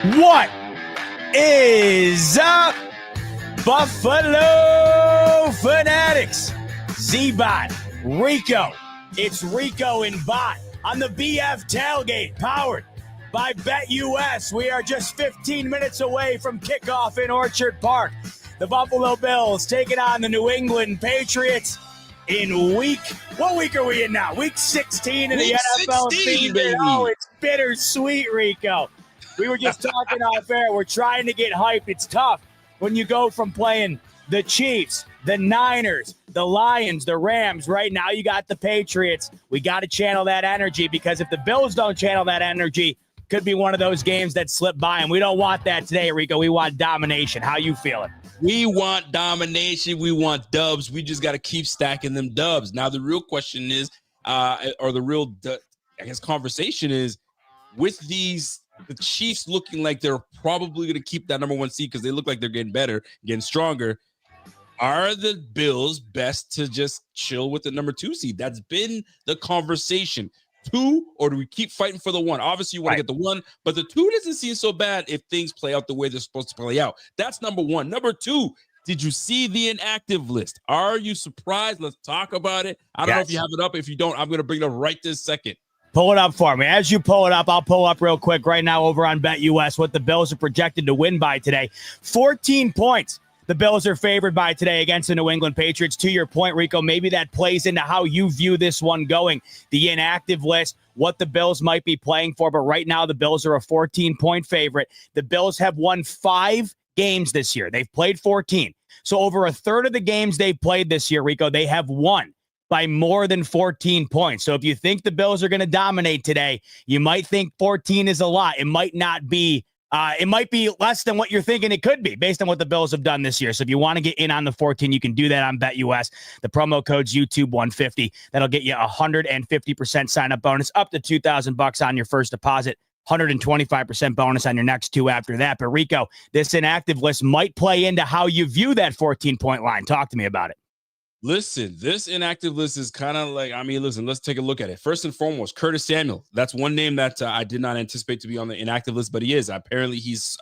What is up, Buffalo Fanatics? Z-Bot, Rico. It's Rico and Bot on the BF Tailgate, powered by BetUS. We are just 15 minutes away from kickoff in Orchard Park. The Buffalo Bills taking on the New England Patriots in what week are we in now? Week 16 in the NFL season. Baby. Oh, it's bittersweet, Rico. We were just talking off air. We're trying to get hyped. It's tough when you go from playing the Chiefs, the Niners, the Lions, the Rams. Right now you got the Patriots. We got to channel that energy, because if the Bills don't channel that energy, could be one of those games that slip by, and we don't want that today, Rico. We want domination. How you feeling? We want domination. We want dubs. We just got to keep stacking them dubs. Now, the real question is, conversation is, with the Chiefs looking like they're probably going to keep that number one seed because they look like they're getting better, getting stronger. Are the Bills best to just chill with the number 2 seed? That's been the conversation. 2, or do we keep fighting for the 1? Obviously, you want to get the 1, but the 2 doesn't seem so bad if things play out the way they're supposed to play out. That's number 1. Number 2, did you see the inactive list? Are you surprised? Let's talk about it. I don't know if you have it up. If you don't, I'm going to bring it up right this second. Pull it up for me. As you pull it up, I'll pull up real quick right now over on BetUS what the Bills are projected to win by today. 14 points. The Bills are favored by today against the New England Patriots. To your point, Rico, maybe that plays into how you view this one going. The inactive list, what the Bills might be playing for, but right now the Bills are a 14-point favorite. The Bills have won 5 games this year. They've played 14. So over a third of the games they've played this year, Rico, they have won by more than 14 points. So if you think the Bills are going to dominate today, you might think 14 is a lot. It might not be. It might be less than what you're thinking it could be based on what the Bills have done this year. So if you want to get in on the 14, you can do that on BetUS. The promo code's YouTube150. That'll get you 150% sign-up bonus, up to $2,000 on your first deposit, 125% bonus on your next 2 after that. But Rico, this inactive list might play into how you view that 14-point line. Talk to me about it. Listen, this inactive list is kind of like, let's take a look at it. First and foremost, Curtis Samuel. That's one name that I did not anticipate to be on the inactive list, but he is. Apparently, he's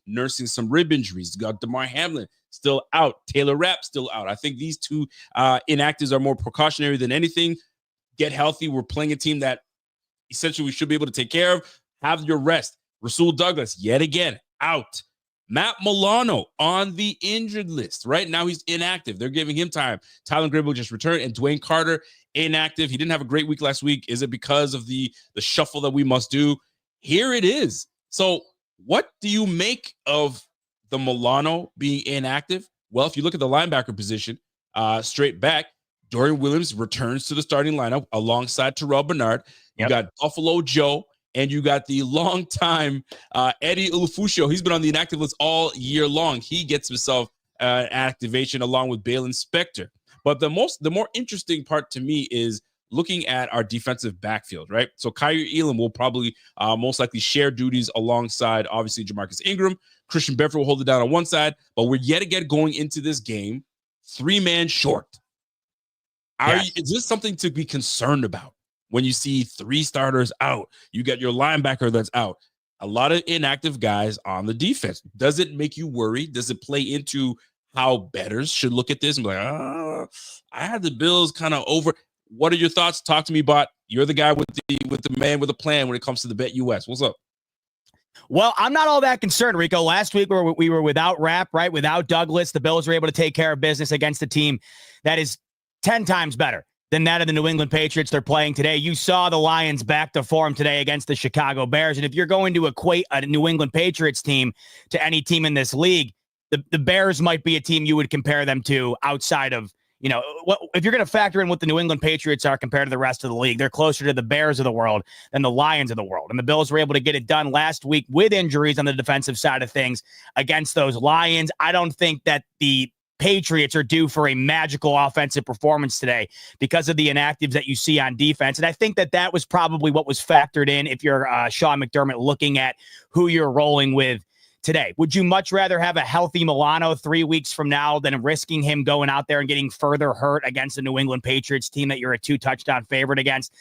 nursing some rib injuries. Got DeMar Hamlin still out. Taylor Rapp still out. I think these 2 inactives are more precautionary than anything. Get healthy. We're playing a team that essentially we should be able to take care of. Have your rest. Rasul Douglas, yet again, out. Matt Milano on the injured list. Right now, he's inactive. They're giving him time. Tyler Gribble just returned, and Dwayne Carter, inactive. He didn't have a great week last week. Is it because of the shuffle that we must do? Here it is. So what do you make of the Milano being inactive? Well, if you look at the linebacker position, straight back, Dorian Williams returns to the starting lineup alongside Terrell Bernard. You got Buffalo Joe, and you got the long-time Eddie Ulufusho. He's been on the inactive list all year long. He gets himself activation along with Balen Spector. But the more interesting part to me is looking at our defensive backfield, right? So Kyrie Elam will probably most likely share duties alongside, obviously, Jamarcus Ingram. Christian Bedford will hold it down on one side. But we're yet again going into this game 3-man short. Is this something to be concerned about? When you see 3 starters out, you got your linebacker that's out, a lot of inactive guys on the defense. Does it make you worry? Does it play into how bettors should look at this and be like, I had the Bills kind of over? What are your thoughts? Talk to me, Bot. You're the guy with the man with a plan when it comes to the BetUS. What's up? Well, I'm not all that concerned, Rico. Last week we were without Rapp, right? Without Douglas. The Bills were able to take care of business against a team that is 10 times better than that of the New England Patriots they're playing today. You saw the Lions back to form today against the Chicago Bears. And if you're going to equate a New England Patriots team to any team in this league, the Bears might be a team you would compare them to outside of, if you're going to factor in what the New England Patriots are compared to the rest of the league, they're closer to the Bears of the world than the Lions of the world. And the Bills were able to get it done last week with injuries on the defensive side of things against those Lions. I don't think that the Patriots are due for a magical offensive performance today because of the inactives that you see on defense. And I think that was probably what was factored in if you're Sean McDermott looking at who you're rolling with today. Would you much rather have a healthy Milano 3 weeks from now than risking him going out there and getting further hurt against the New England Patriots team that you're a 2-touchdown favorite against?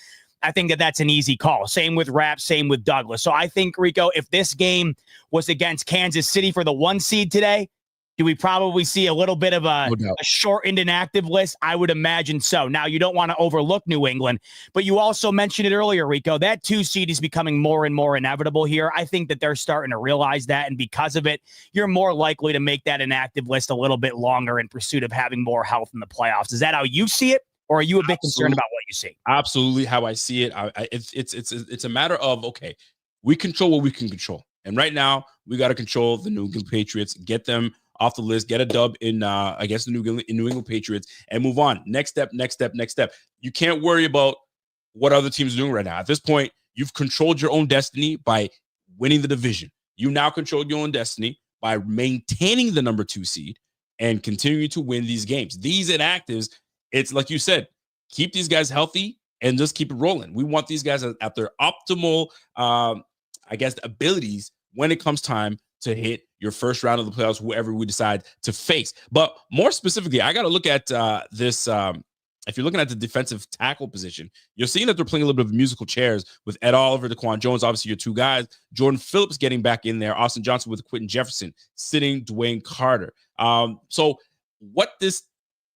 I think that that's an easy call. Same with Rapp, same with Douglas. So I think, Rico, if this game was against Kansas City for the 1 seed today, do we probably see a little bit of a shortened inactive list? I would imagine so. Now, you don't want to overlook New England, but you also mentioned it earlier, Rico. That 2 seed is becoming more and more inevitable here. I think that they're starting to realize that, and because of it, you're more likely to make that inactive list a little bit longer in pursuit of having more health in the playoffs. Is that how you see it, or are you a bit concerned about what you see? Absolutely how I see it. It's a matter of, okay, we control what we can control. And right now, we got to control the New England Patriots, get them off the list, get a dub against the New England Patriots, and move on. Next step. You can't worry about what other teams are doing right now. At this point, you've controlled your own destiny by winning the division. You now control your own destiny by maintaining the number 2 seed and continuing to win these games. These inactives, it's like you said, keep these guys healthy and just keep it rolling. We want these guys at their optimal, abilities when it comes time to hit your first round of the playoffs, whoever we decide to face. But more specifically, I got to look at this. If you're looking at the defensive tackle position, you're seeing that they're playing a little bit of musical chairs with Ed Oliver, Daquan Jones, obviously your 2 guys, Jordan Phillips getting back in there, Austin Johnson with Quentin Jefferson, sitting Dwayne Carter. So what this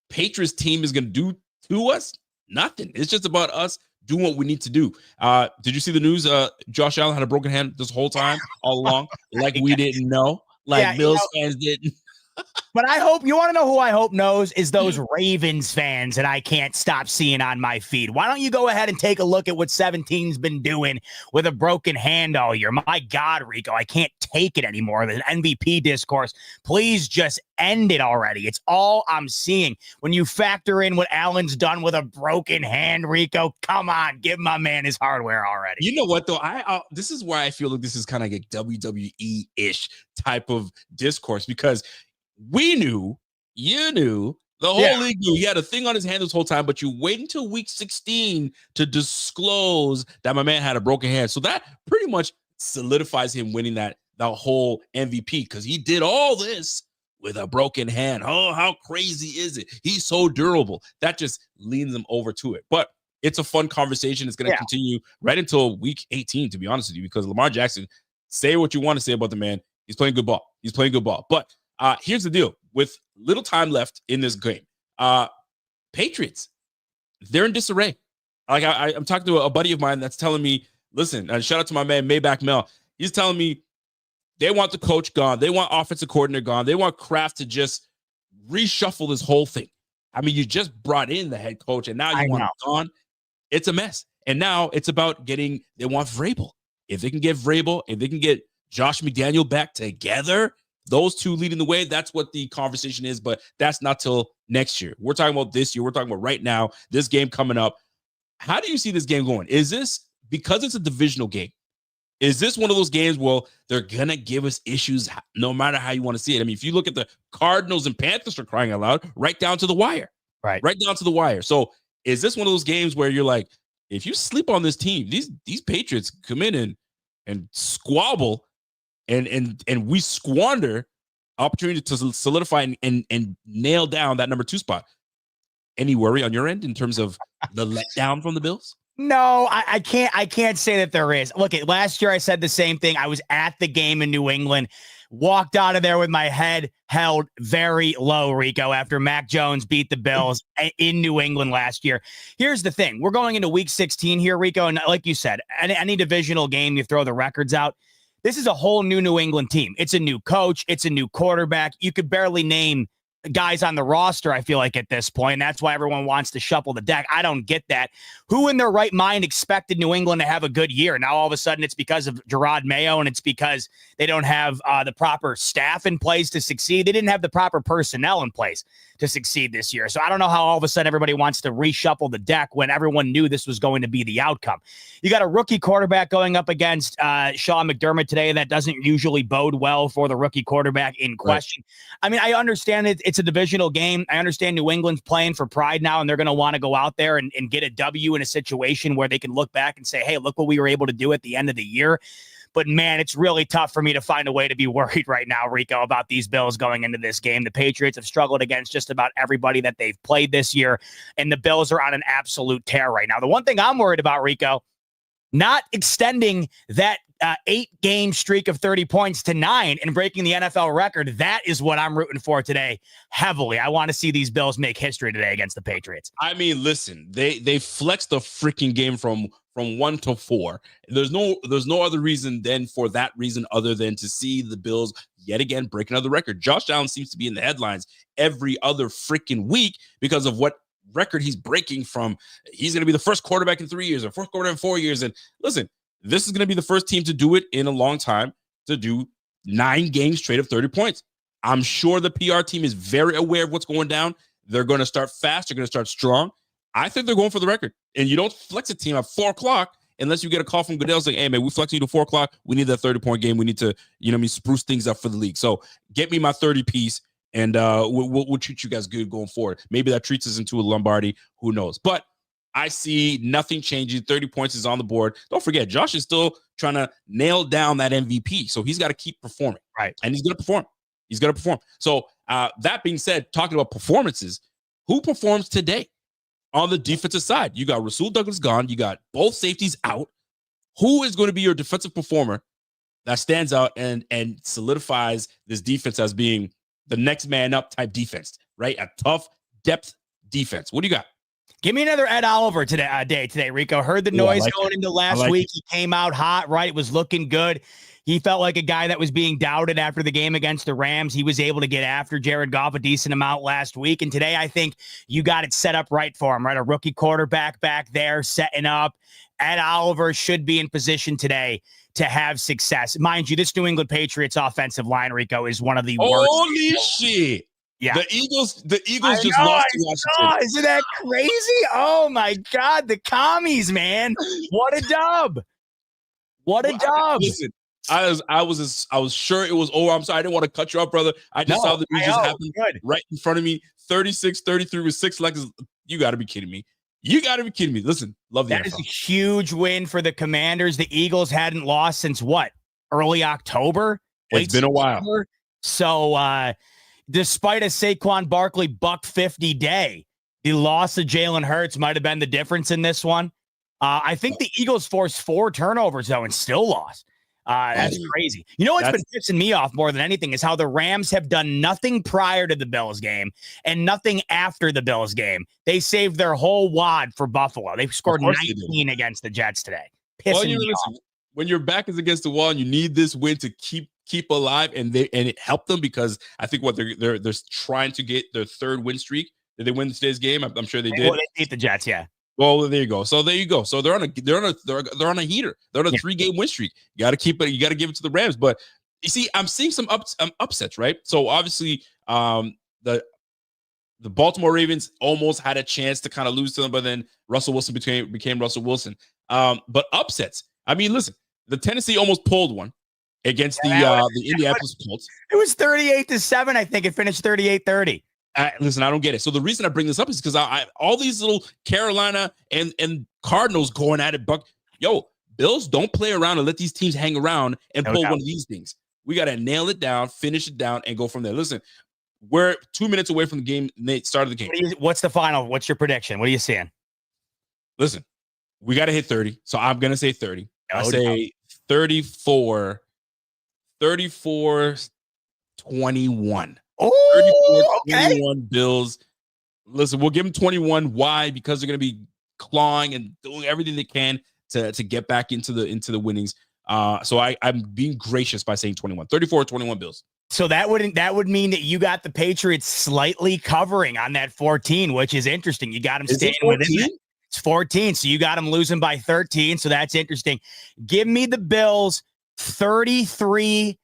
Patriots team is going to do to us? Nothing. It's just about us doing what we need to do. Did you see the news? Josh Allen had a broken hand this whole time, all along, like we didn't know, like Bills fans didn't. But I hope, you want to know who I hope knows, is those Ravens fans that I can't stop seeing on my feed. Why don't you go ahead and take a look at what 17's been doing with a broken hand all year? My God, Rico, I can't take it anymore. The MVP discourse, please just end it already. It's all I'm seeing. When you factor in what Allen's done with a broken hand, Rico, come on, give my man his hardware already. You know what, though? This is why I feel like this is kind of like a WWE-ish type of discourse, because we knew, you knew, the whole league knew he had a thing on his hand this whole time, but you wait until week 16 to disclose that my man had a broken hand. So that pretty much solidifies him winning the whole MVP, because he did all this with a broken hand. Oh, how crazy is it? He's so durable. That just leans him over to it. But it's a fun conversation. It's going to continue right until week 18, to be honest with you, because Lamar Jackson, say what you want to say about the man. He's playing good ball. But here's the deal. With little time left in this game, Patriots, they're in disarray. Like I'm talking to a buddy of mine that's telling me, listen, and shout out to my man Maybach Mel. He's telling me they want the coach gone. They want offensive coordinator gone. They want Kraft to just reshuffle this whole thing. I mean, you just brought in the head coach, and now you want him gone. It's a mess. And now it's about they want Vrabel. If they can get Vrabel, if they can get Josh McDaniel back together, those 2 leading the way, that's what the conversation is, but that's not till next year. We're talking about this year. We're talking about right now, this game coming up. How do you see this game going? Is this, because it's a divisional game, is this one of those games where they're going to give us issues no matter how you want to see it? I mean, if you look at the Cardinals and Panthers, are crying out loud, right down to the wire. Right down to the wire. So is this one of those games where you're like, if you sleep on this team, these Patriots come in and squabble, and we squander opportunity to solidify and nail down that number 2 spot? Any worry on your end in terms of the letdown from the Bills? No, I can't say that there is. Look, last year I said the same thing. I was at the game in New England, walked out of there with my head held very low, Rico, after Mac Jones beat the Bills in New England last year. Here's the thing. We're going into week 16 here, Rico, and like you said, any divisional game, you throw the records out. This is a whole New England team. It's a new coach. It's a new quarterback. You could barely name guys on the roster, I feel like, at this point. That's why everyone wants to shuffle the deck. I don't get that. Who in their right mind expected New England to have a good year? Now, all of a sudden, it's because of Gerard Mayo, and it's because they don't have the proper staff in place to succeed. They didn't have the proper personnel in place to succeed this year. So I don't know how all of a sudden everybody wants to reshuffle the deck when everyone knew this was going to be the outcome. You got a rookie quarterback going up against Sean McDermott today. That doesn't usually bode well for the rookie quarterback in question. Right. I mean, I understand it's a divisional game. I understand New England's playing for pride now, and they're going to want to go out there and get a W in a situation where they can look back and say, hey, look what we were able to do at the end of the year. But man, it's really tough for me to find a way to be worried right now, Rico, about these Bills going into this game. The Patriots have struggled against just about everybody that they've played this year, and the Bills are on an absolute tear right now. The one thing I'm worried about, Rico, not extending that 8-game streak of 30 points to 9 and breaking the NFL record. That is what I'm rooting for today heavily. I want to see these Bills make history today against the Patriots. I mean, listen, they flexed the freaking game from 1 to 4. There's no other reason than for that reason other than to see the Bills yet again break another record. Josh Allen seems to be in the headlines every other freaking week because of what record he's breaking from. He's going to be the first quarterback in 3 years or fourth quarterback in 4 years. And listen, this is going to be the first team to do it in a long time, to do 9 games straight of 30 points. I'm sure the PR team is very aware of what's going down. They're going to start fast. They're going to start strong. I think they're going for the record. And you don't flex a team at 4 o'clock unless you get a call from Goodell saying, hey, man, we flexing you to 4 o'clock. We need that 30-point game. We need to, spruce things up for the league. So get me my 30 piece. And we'll treat you guys good going forward. Maybe that treats us into a Lombardi. Who knows? But I see nothing changing. 30 points is on the board. Don't forget, Josh is still trying to nail down that MVP. So he's got to keep performing. Right. And he's going to perform. He's going to perform. So that being said, talking about performances, who performs today on the defensive side? You got Rasul Douglas gone. You got both safeties out. Who is going to be your defensive performer that stands out and solidifies this defense as being the next man up type defense, right? A tough depth defense. What do you got? Give me another Ed Oliver today, Rico. Heard the noise going into last week. He came out hot, right? It was looking good. He felt like a guy that was being doubted after the game against the Rams. He was able to get after Jared Goff a decent amount last week. And today, I think you got it set up right for him, right? A rookie quarterback back there setting up. Ed Oliver should be in position today to have success. Mind you, this New England Patriots offensive line, Rico, is one of the worst. Holy shit. Yeah. The Eagles just lost to Washington. Isn't that crazy? Oh my God, the commies, man. What a dub. What a dub. Listen, I was sure it was over. I'm sorry, I didn't want to cut you off, brother. I just saw the news just happen right in front of me. 36-33 with 6 seconds. You got to be kidding me. You got to be kidding me. Listen, love the NFL. That is a huge win for the Commanders. The Eagles hadn't lost since what? Early October? It's been a while. So, despite a Saquon Barkley $150 day, the loss of Jalen Hurts might have been the difference in this one. I think the Eagles forced 4 turnovers, though, and still lost. That's crazy. You know what's been pissing me off more than anything is how the Rams have done nothing prior to the Bills game and nothing after the Bills game. They saved their whole wad for Buffalo. They scored 19 against the Jets today. Pissing me off. When your back is against the wall and you need this win to keep alive, and it helped them because I think what they're trying to get their 3rd win streak. Did they win today's game? I'm sure they did. Well, they beat the Jets, yeah. Well, there you go. So they're on a heater. They're on a 3-game win streak. You got to keep it. You got to give it to the Rams. But you see, I'm seeing some upsets, right? So obviously, the Baltimore Ravens almost had a chance to kind of lose to them, but then Russell Wilson became Russell Wilson. But upsets. I mean, listen, the Tennessee almost pulled one against the Indianapolis Colts. It was 38-7. I think it finished 38-30. Listen, I don't get it. So the reason I bring this up is because I all these little Carolina and Cardinals going at it. Bills don't play around and let these teams hang around and pull one of these things. We got to nail it down, finish it down, and go from there. Listen, we're 2 minutes away from the game. Start of the game. What's the final? What's your prediction? What are you seeing? Listen, we got to hit 30. So I'm going to say 30. I say 34, 21. Oh, 21 Bills. Listen, we'll give them 21. Why? Because they're going to be clawing and doing everything they can to get back into the winnings. So I'm being gracious by saying 21. 34-21 Bills. So that would mean that you got the Patriots slightly covering on that 14, which is interesting. You got them staying within it. It's 14, so you got them losing by 13. So that's interesting. Give me the Bills 33-14.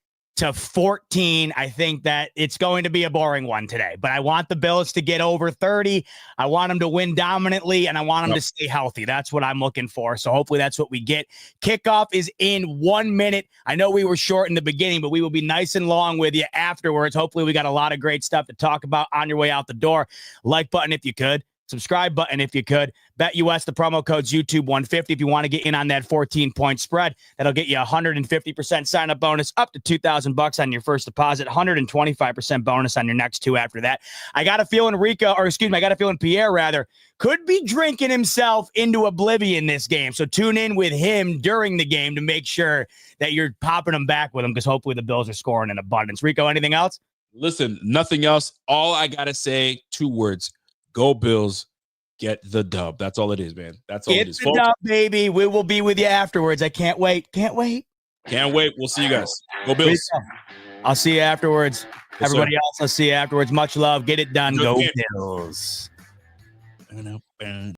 I think that it's going to be a boring one today, but I want the Bills to get over 30. I want them to win dominantly, and I want them to stay healthy. That's what I'm looking for. So hopefully that's what we get. Kickoff is in 1 minute. I know we were short in the beginning, but we will be nice and long with you afterwards. Hopefully we got a lot of great stuff to talk about on your way out the door. Like button if you could. subscribe button if you could. BetUS, the promo code's YouTube150 if you want to get in on that 14-point spread. That'll get you a 150% sign-up bonus up to $2,000 on your first deposit, 125% bonus on your next two after that. I got a feeling Pierre could be drinking himself into oblivion this game. So tune in with him during the game to make sure that you're popping him back with him, because hopefully the Bills are scoring in abundance. Rico, anything else? Listen, nothing else. All I got to say, 2 words. Go Bills, get the dub. That's all it is, man. That's all it is. Get the dub, baby. We will be with you afterwards. I can't wait. Can't wait. We'll see you guys. Go Bills. I'll see you afterwards. Yes, Everybody sir. else, I'll see you afterwards. Much love. Get it done. Go Okay. Bills.